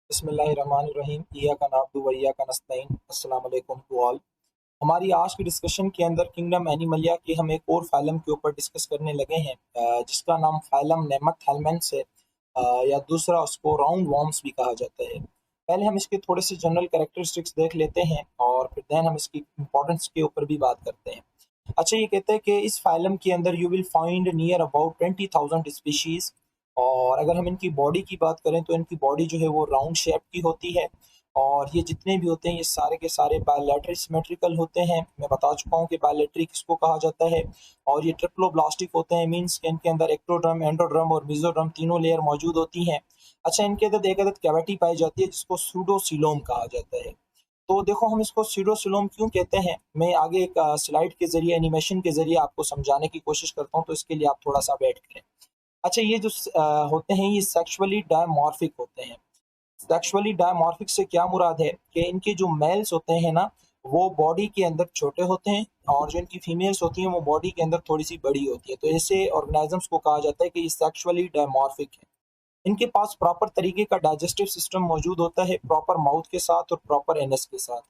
बिस्मिल्लाहिर्रहमानिर्रहीम इय्याका नअब्दु व इय्याका नस्तईन। अस्सलाम वालेकुम टू ऑल। हमारी आज की डिस्कशन के अंदर किंगडम एनिमलिया के हम एक और फाइलम के ऊपर डिस्कस करने लगे हैं, जिसका नाम फाइलम नेमथेल्मेंट्स है, या दूसरा उसको राउंड वॉर्म्स भी कहा जाता है। पहले हम इसके थोड़े से जनरल कैरेक्टरिस्टिक्स देख लेते हैं और फिर देन हम इसकी इंपॉर्टेंस के ऊपर भी बात करते हैं। अच्छा, ये कहते हैं कि इस फाइलम के अंदर you will find near about 20,000 species. और अगर हम इनकी बॉडी की बात करें तो इनकी बॉडी जो है वो राउंड शेप की होती है। और ये जितने भी होते हैं ये सारे के सारे बायोलैटरल सिमेट्रिकल होते हैं। मैं बता चुका हूँ कि बायोलैटरी किसको कहा जाता है। और ये ट्रिप्लोब्लास्टिक होते हैं, मीन्स कि इनके अंदर एक्टोड्रम, एंडोड्रम और मेसोड्रम तीनों लेयर मौजूद होती हैं। अच्छा, इनके अंदर एक अदद कैविटी पाई जाती है जिसको सूडोसिलोम कहा जाता है। तो देखो, हम इसको सीडोसिलोम क्यों कहते हैं, मैं आगे एक स्लाइड के जरिए, एनिमेशन के जरिए आपको समझाने की कोशिश करता हूँ, तो इसके लिए आप थोड़ा सा वेट करें। अच्छा, ये जो होते हैं ये सेक्सुअली डायमॉर्फिक होते हैं। सेक्सुअली डायमॉर्फिक से क्या मुराद है कि इनके जो मेल्स होते हैं ना, वो बॉडी के अंदर छोटे होते हैं, और जो इनकी फीमेल्स होती हैं वो बॉडी के अंदर थोड़ी सी बड़ी होती है। तो ऐसे ऑर्गेनिजम्स को कहा जाता है कि ये सेक्सुअली डायमॉर्फिक है। इनके पास प्रॉपर तरीके का डाइजेस्टिव सिस्टम मौजूद होता है, प्रॉपर माउथ के साथ और प्रॉपर एनएस के साथ।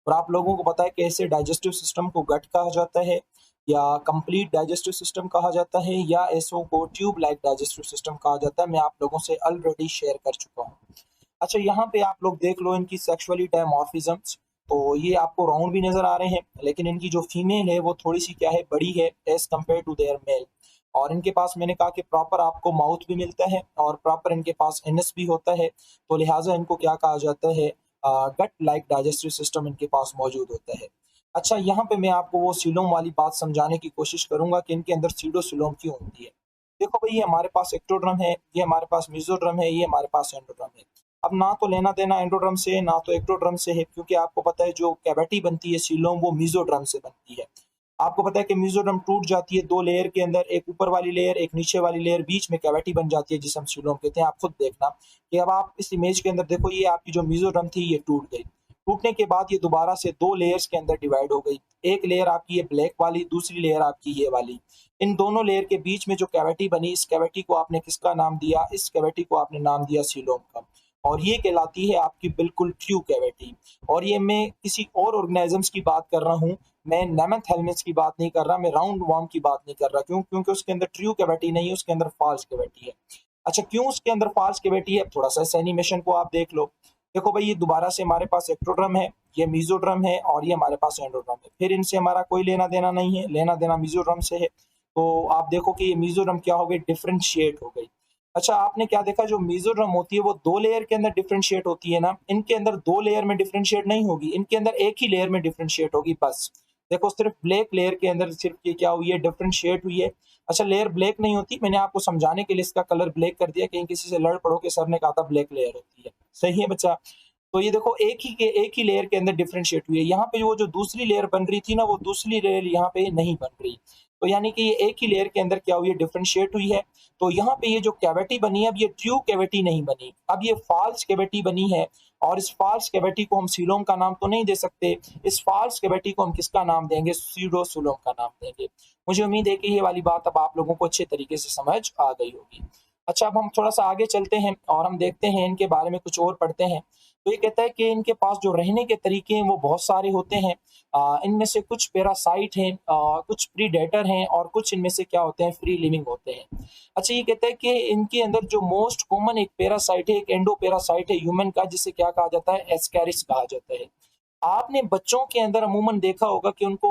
और आप लोगों को पता है कि ऐसे डाइजेस्टिव सिस्टम को गट कहा जाता है, या कंप्लीट डाइजेस्टिव सिस्टम कहा जाता है, या ऐसों को ट्यूब लाइक डाइजेस्टिव सिस्टम कहा जाता है। मैं आप लोगों से ऑलरेडी शेयर कर चुका हूँ। अच्छा, यहाँ पे आप लोग देख लो इनकी सेक्सुअली डायमॉर्फिज्म्स। तो ये आपको राउंड भी नजर आ रहे हैं, लेकिन इनकी जो फीमेल है वो थोड़ी सी क्या है, बड़ी है as compare to their male. और इनके पास मैंने कहा कि प्रॉपर आपको माउथ भी मिलता है और प्रॉपर इनके पास एनएस भी होता है। तो लिहाजा इनको क्या कहा जाता है, गट लाइक डाइजेस्टिव सिस्टम इनके पास मौजूद होता है। अच्छा, यहाँ पे मैं आपको वो सीलोम वाली बात समझाने की कोशिश करूंगा कि इनके अंदर सीडोसिलोम क्यों होती है। देखो भाई, ये हमारे पास एक्टोड्रम है, ये हमारे पास मेसोड्रम है, ये हमारे पास एंडोड्रम है। अब ना तो लेना देना एंडोड्रम से है, ना तो एक्टोड्रम से है, क्योंकि आपको पता है जो कैविटी बनती है सीलोम वो मेसोड्रम से बनती है। आपको पता है कि मेसोड्रम टूट जाती है दो लेयर के अंदर, एक ऊपर वाली लेयर, एक नीचे वाली लेयर, बीच में कैविटी बन जाती है जिसे हम सीलोम कहते हैं। आप खुद देखना कि अब आप इस इमेज के अंदर देखो, ये आपकी जो मेसोड्रम थी ये टूट गई। टूटने के बाद ये दोबारा से दो लेयर्स के अंदर डिवाइड हो गई। एक लेयर आपकी ये ब्लैक वाली, दूसरी लेयर आपकी ये वाली। इन दोनों लेयर के बीच में जो कैविटी बनी, इस कैविटी को आपने किसका नाम दिया, इस कैविटी को आपने नाम दिया सीलोम का। और ये कहलाती है आपकी बिल्कुल ट्रू कैविटी। और ये मैं किसी और ऑर्गेनिजम्स की बात कर रहा हूँ, मैं नेमेंथ हेलमेट्स की बात नहीं कर रहा, मैं राउंड वॉर्म की बात नहीं कर रहा। क्यों? क्योंकि उसके अंदर ट्रू कैविटी नहीं है, उसके अंदर फॉल्स कैविटी है। अच्छा, क्यों उसके अंदर फॉल्स कैविटी है, थोड़ा सा इस एनिमेशन को आप देख लो। देखो भाई, ये दोबारा से हमारे पास एक्टोड्रम है, ये मेसोड्रम है, और ये हमारे पास एंडोड्रम है। फिर इनसे हमारा कोई लेना देना नहीं है, लेना देना मेसोड्रम से है। तो आप देखो कि ये मेसोड्रम क्या हो गई, डिफरेंशिएट हो गई। अच्छा, आपने क्या देखा, जो मेसोड्रम होती है वो दो लेयर के अंदर डिफरेंशिएट होती है ना, इनके अंदर दो लेयर में डिफरेंशिएट नहीं होगी, इनके अंदर एक ही लेयर में डिफरेंशिएट होगी बस। देखो, सिर्फ ब्लैक लेयर के अंदर सिर्फ ये क्या हुई है, डिफरेंशिएट हुई है। अच्छा, लेयर ब्लैक नहीं होती, मैंने आपको समझाने के लिए इसका कलर ब्लैक कर दिया, कहीं किसी से लड़ पड़ो कि सर ने कहा था ब्लैक लेयर होती है। सही है बच्चा? तो ये देखो, एक ही लेयर के अंदर डिफरेंशिएट हुई है। यहाँ पे वो जो दूसरी लेयर बन रही थी ना, वो दूसरी लेयर यहाँ पे नहीं बन रही। तो यानी कि ये एक ही लेयर के अंदर क्या हुई है, डिफरेंशिएट हुई है। तो यहाँ पे ये जो कैविटी बनी है, अब ये ट्रू कैविटी नहीं बनी, अब ये फॉल्स कैविटी बनी है। और इस फॉल्स कैविटी को हम सीलोम का नाम तो नहीं दे सकते, इस फॉल्स कैविटी को हम किसका नाम देंगे, सीडोसिलोम का नाम देंगे। मुझे उम्मीद है कि ये वाली बात अब आप लोगों को अच्छे तरीके से समझ आ गई होगी। अच्छा, अब हम थोड़ा सा आगे चलते हैं और हम देखते हैं इनके बारे में कुछ और पढ़ते हैं। तो ये कहता है कि इनके पास जो रहने के तरीके हैं वो बहुत सारे होते हैं। इनमें से कुछ पैरासाइट हैं, कुछ प्रीडेटर हैं, और कुछ इनमें से क्या होते हैं, फ्री लिविंग होते हैं। अच्छा, ये कहता है कि इनके अंदर जो मोस्ट कॉमन एक पैरासाइट है, एक एंडो पैरासाइट है ह्यूमन का, जिसे क्या कहा जाता है, एस्कैरिस कहा जाता है। आपने बच्चों के अंदर अमूमन देखा होगा कि उनको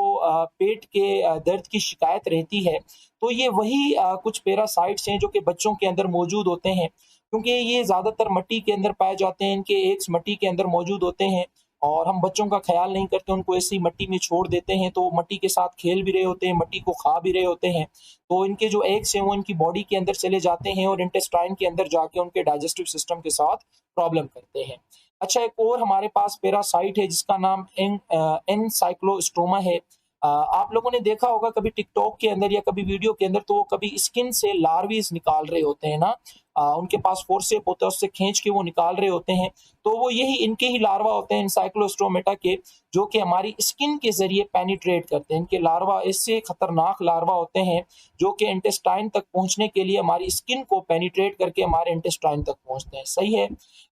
पेट के दर्द की शिकायत रहती है। तो ये वही कुछ पैरासाइट्स हैं जो कि बच्चों के अंदर मौजूद होते हैं, क्योंकि ये ज़्यादातर मिट्टी के अंदर पाए जाते हैं, इनके एग्स मिट्टी के अंदर मौजूद होते हैं। और हम बच्चों का ख्याल नहीं करते, उनको ऐसे ही मिट्टी में छोड़ देते हैं, तो मिट्टी के साथ खेल भी रहे होते हैं, मिट्टी को खा भी रहे होते हैं। तो इनके जो एग्स हैं वो इनकी बॉडी के अंदर चले जाते हैं और इंटेस्टाइन के अंदर जाके उनके डाइजेस्टिव सिस्टम के साथ प्रॉब्लम करते हैं। अच्छा, एक और हमारे पास पैरासाइट है जिसका नाम एनसाइक्लोस्टोमा है। आप लोगों ने देखा होगा कभी टिकटॉक के अंदर या कभी वीडियो के अंदर, तो वो कभी स्किन से लार्वीज निकाल रहे होते हैं ना। उनके पास फोर्सेप होता है, उससे खींच के वो निकाल रहे होते हैं। तो वो यही इनके ही लार्वा होते हैं एनसाइक्लोस्टोमेटा के, जो कि हमारी स्किन के जरिए पेनिट्रेट करते हैं। इनके लार्वा इससे खतरनाक लार्वा होते हैं जो कि इंटेस्टाइन तक पहुंचने के लिए हमारी स्किन को पेनिट्रेट करके हमारे इंटेस्टाइन तक पहुंचते हैं। सही है।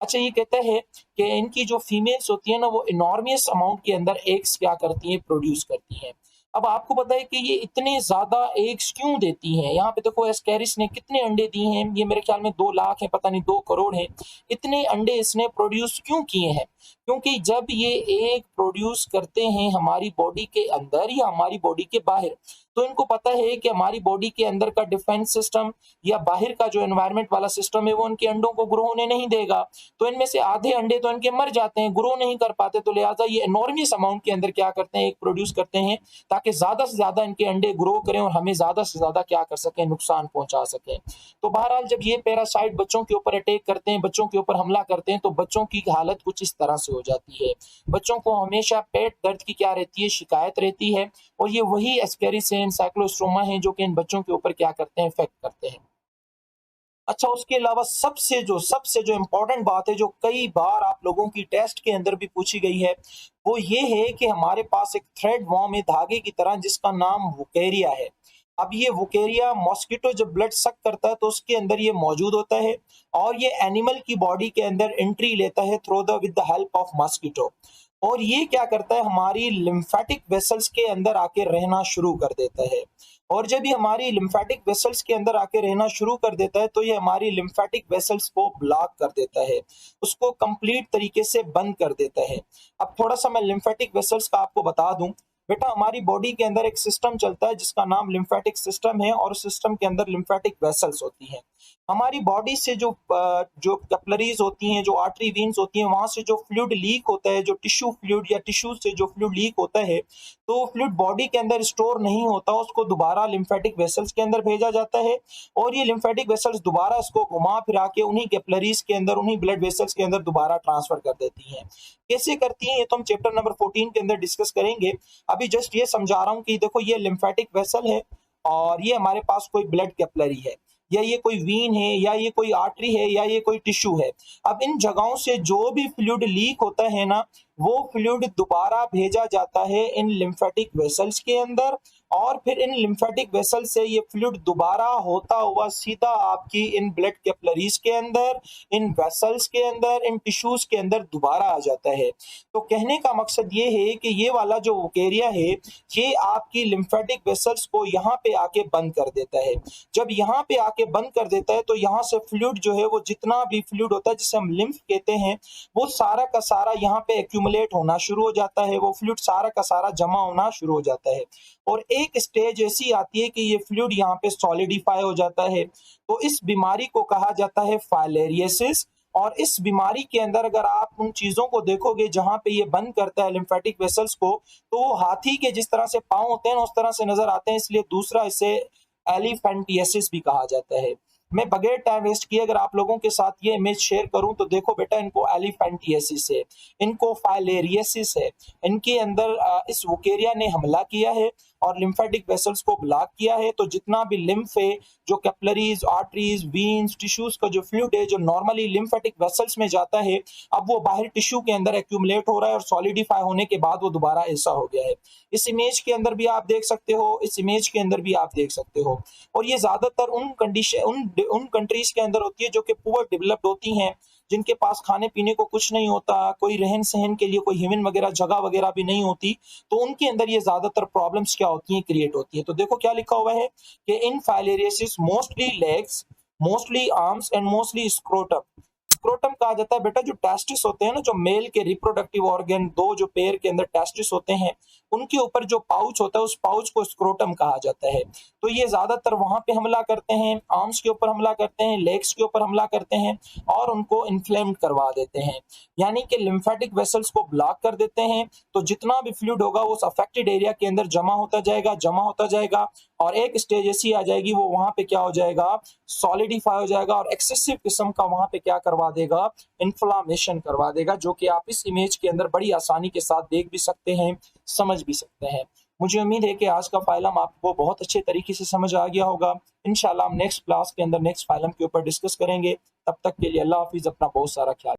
अच्छा, ये कहता है कि इनकी जो फीमेल्स होती है ना, वो इनॉर्मियस अमाउंट के अंदर एग्स क्या करती हैं, प्रोड्यूस करती हैं। अब आपको पता है कि ये इतने ज्यादा एग्स क्यों देती हैं। यहाँ पे देखो एस्केरिस ने कितने अंडे दिए हैं, ये मेरे ख्याल में 2 लाख है, पता नहीं 2 करोड़ है। इतने अंडे इसने प्रोड्यूस क्यों किए हैं? क्योंकि जब ये एग प्रोड्यूस करते हैं हमारी बॉडी के अंदर या हमारी बॉडी के बाहर, तो इनको पता है कि हमारी बॉडी के अंदर का डिफेंस सिस्टम या बाहर का जो एनवायरमेंट वाला सिस्टम है वो उनके अंडों को ग्रो होने नहीं देगा। तो इनमें से आधे अंडे तो इनके मर जाते हैं, ग्रो नहीं कर पाते। तो लिहाजा ये एनॉर्मस अमाउंट के अंदर क्या करते हैं, एक प्रोड्यूस करते हैं ताकि ज्यादा से ज्यादा इनके अंडे ग्रो करें और हमें ज्यादा से ज्यादा क्या कर सकें, नुकसान पहुंचा सकें। तो बहरहाल जब ये पैरासाइट बच्चों के ऊपर अटैक करते हैं, बच्चों के ऊपर हमला करते हैं, तो बच्चों की हालत कुछ इस तरह से हो जाती है। बच्चों को हमेशा पेट दर्द की क्या रहती है, शिकायत रहती है। और ये वही एस्केरिस साइक्लोस्टोमा है जो कि इन बच्चों के ऊपर क्या करते हैं, इफेक्ट करते हैं। अच्छा, उसके अलावा सबसे जो इम्पोर्टेंट बात है, जो कई बार आप लोगों की टेस्ट के अंदर भी पूछी गई है, वो ये है कि हमारे पास एक थ्रेड वॉर्म है धागे की तरह, जिसका नाम वुकेरिया है। अब ये वुकेरिया मॉस्किटो जब ब्लड सक करता है तो उसके अंदर ये मौजूद होता है, और ये एनिमल की बॉडी के अंदर एंट्री लेता है through the with the help of mosquito. और ये क्या करता है, हमारी लिम्फेटिक वेसल्स के अंदर आके रहना शुरू कर देता है। और जब ये हमारी लिम्फेटिक वेसल्स के अंदर आके रहना शुरू कर देता है तो ये हमारी लिम्फेटिक वेसल्स को ब्लॉक कर देता है, उसको कंप्लीट तरीके से बंद कर देता है। अब थोड़ा सा मैं लिम्फेटिक वेसल्स का आपको बता दूं। बेटा, हमारी बॉडी के अंदर एक सिस्टम चलता है जिसका नाम लिम्फेटिक सिस्टम है, और उस सिस्टम के अंदर लिम्फेटिक वेसल्स होती हैं। हमारी बॉडी से जो कैपिलरीज होती हैं, जो आर्टरी वीन्स होती हैं, वहां से जो फ्लूइड लीक होता है, जो टिश्यू फ्लूइड या टिश्यू से जो फ्लूइड लीक होता है, तो फ्लूइड बॉडी के अंदर स्टोर नहीं होता, उसको दोबारा लिम्फेटिक वेसल्स के अंदर भेजा जाता है। और ये लिम्फेटिक वेसल्स दोबारा इसको घुमा फिरा के उन्हीं कैपिलरीज के अंदर, उन्हीं ब्लड वेसल्स के अंदर दोबारा ट्रांसफर कर देती हैं। कैसे करती हैं ये तो हम चैप्टर नंबर 14 के अंदर डिस्कस करेंगे। अभी जस्ट ये समझा रहा हूँ कि देखो, ये लिम्फेटिक वेसल है और ये हमारे पास कोई ब्लड कैपिलरी है, या ये कोई वीन है, या ये कोई आर्टरी है, या ये कोई टिश्यू है। अब इन जगहों से जो भी फ्लूइड लीक होता है ना, वो फ्लूइड दोबारा भेजा जाता है इन लिम्फेटिक वेसल्स के अंदर, और फिर इन लिम्फेटिक वेसल से ये फ्लूइड दोबारा होता हुआ सीधा आपकी इन ब्लड कैपिलरीज के अंदर, इन वेसल्स के अंदर, इन टिश्यूज के अंदर दोबारा आ जाता है। तो कहने का मकसद ये है कि ये वाला जो वोकेरिया है, ये आपकी लिम्फेटिक वेसल्स को यहाँ पे आके बंद कर देता है। जब यहाँ पे आके बंद कर देता है तो यहाँ से फ्लूइड जो है, वो जितना भी फ्लूइड होता है जिसे हम लिम्फ कहते हैं, वो सारा का सारा यहाँ पे एक्यूमुलेट होना शुरू हो जाता है, वो फ्लूइड सारा का सारा जमा होना शुरू हो जाता है। और एक स्टेज ऐसी आती है कि ये फ्लूइड यहाँ पे सॉलिडिफाई हो जाता है। तो इस बीमारी को कहा जाता है फाइलेरियसिस। और इस बीमारी के अंदर अगर आप उन चीजों को देखोगे जहां पे ये बंद करता है लिम्फेटिक वेसल्स को, तो हाथी के जिस तरह से पांव होते हैं उस तरह से नजर आते हैं, इसलिए दूसरा इसे एलिफेंटियसिस भी कहा जाता है। मैं बगैर टाइम वेस्ट किए अगर आप लोगों के साथ ये इमेज शेयर करूं तो देखो बेटा, इनको एलिफेंटियसिस है, इनको फाइलेरियसिस है। इनके अंदर इस वोकेरिया ने हमला किया है और लिम्फेटिक वेसल्स को ब्लॉक किया है। तो जितना भी लिम्फ है, जो कैपिलरीज, आर्टरीज, वीन्स, टिश्यूज का जो फ्लूइड है, जो नॉर्मली लिम्फेटिक वेसल्स में जाता है, अब वो बाहर टिश्यू के अंदर एक्यूमुलेट हो रहा है और सॉलिडिफाई होने के बाद वो दोबारा ऐसा हो गया है। इस इमेज के अंदर भी आप देख सकते हो, इस इमेज के अंदर भी आप देख सकते हो। और ये ज्यादातर उन कंडीशन उन कंट्रीज के अंदर होती है जो कि पुअर डेवलप्ड होती हैं, जिनके पास खाने पीने को कुछ नहीं होता, कोई रहन सहन के लिए कोई हिमन वगैरह जगह वगैरह भी नहीं होती, तो उनके अंदर ये ज्यादातर प्रॉब्लम्स क्या होती हैं, क्रिएट होती है। तो देखो क्या लिखा हुआ है कि in filariasis mostly legs, mostly arms and mostly scrotum. Scrotum कहा जाता है बेटा जो टेस्टिस होते हैं ना, जो मेल के रिप्रोडक्टिव ऑर्गन, दो जो पेयर के अंदर टेस्टिस होते हैं, उनके ऊपर जो पाउच होता है उस पाउच को स्क्रोटम कहा जाता है। तो ये ज्यादातर वहां पे हमला करते हैं, आर्म्स के ऊपर हमला करते हैं, लेग्स के ऊपर हमला करते हैं और उनको इन्फ्लेम्ड करवा देते हैं, यानी कि लिम्फेटिक वेसल्स को ब्लॉक कर देते हैं। तो जितना भी फ्लूइड होगा वो उस अफेक्टेड एरिया के अंदर जमा होता जाएगा, जमा होता जाएगा, और एक स्टेज ऐसी आ जाएगी वो वहां पे क्या हो जाएगा, सॉलिडिफाई हो जाएगा और एक्सेसिव किस्म का वहां पे क्या करवा देगा, इन्फ्लामेशन करवा देगा, जो कि आप इस इमेज के अंदर बड़ी आसानी के साथ देख भी सकते हैं, समझ भी सकते हैं। मुझे उम्मीद है कि आज का फाइलम आपको बहुत अच्छे तरीके से समझ आ गया होगा। इंशाल्लाह हम नेक्स्ट क्लास के अंदर नेक्स्ट फाइलम के ऊपर डिस्कस करेंगे। तब तक के लिए अल्लाह हाफिज़, अपना बहुत सारा ख्याल